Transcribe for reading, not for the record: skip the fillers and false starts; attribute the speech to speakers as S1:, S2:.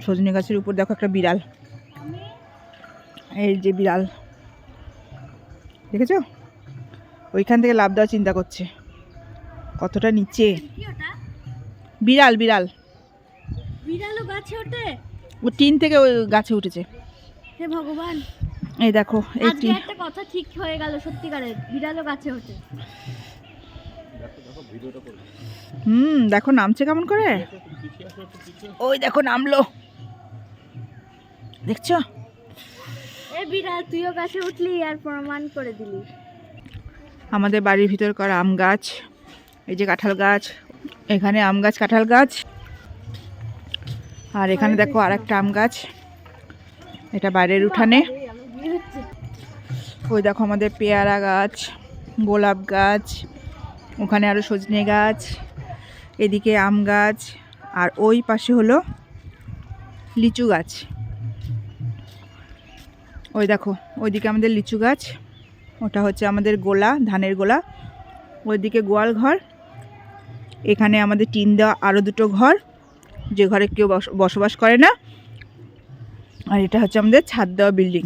S1: সজনে গাছের উপর দেখো একটা বিড়াল, এই যে বিড়াল দেখেছো, ওইখান থেকে লাফ দেওয়ার চিন্তা করছে, কতটা নিচে। বিড়াল বিড়াল
S2: বিড়ালও গাছে ওঠে?
S1: ও টিন থেকে ওই গাছে উঠেছে।
S2: হে ভগবান,
S1: এই দেখো এই
S2: আজকে একটা কথা ঠিক হয়ে গেল, সত্যিকারের বিড়ালও গাছে ওঠে।
S1: দেখো নামছে কেমন করে, ওই দেখো নামলো, দেখছো?
S2: এ বিড়াল, তুইও গাছে উঠলি আর প্রমাণ করে দিলি।
S1: আমাদের বাড়ির ভিতরকার আম গাছ, এই যে কাঁঠাল গাছ, এখানে আম গাছ কাঁঠাল গাছ, আর এখানে দেখো আর একটা আম গাছ, এটা বাইরের উঠানে। ওই দেখো আমাদের পেয়ারা গাছ, গোলাপ গাছ, ওখানে আরও সজনে গাছ, এদিকে আম গাছ, আর ওই পাশে হলো লিচু গাছ। ওই দেখো ওইদিকে আমাদের লিচু গাছ, ওটা হচ্ছে আমাদের গোলা, ধানের গোলা, ওইদিকে গোয়াল ঘর, এখানে আমাদের টিন দেওয়া আরও দুটো ঘর, যে ঘরে কেউ বসবাস করে না, আর এটা হচ্ছে আমাদের ছাদ দেওয়া বিল্ডিং।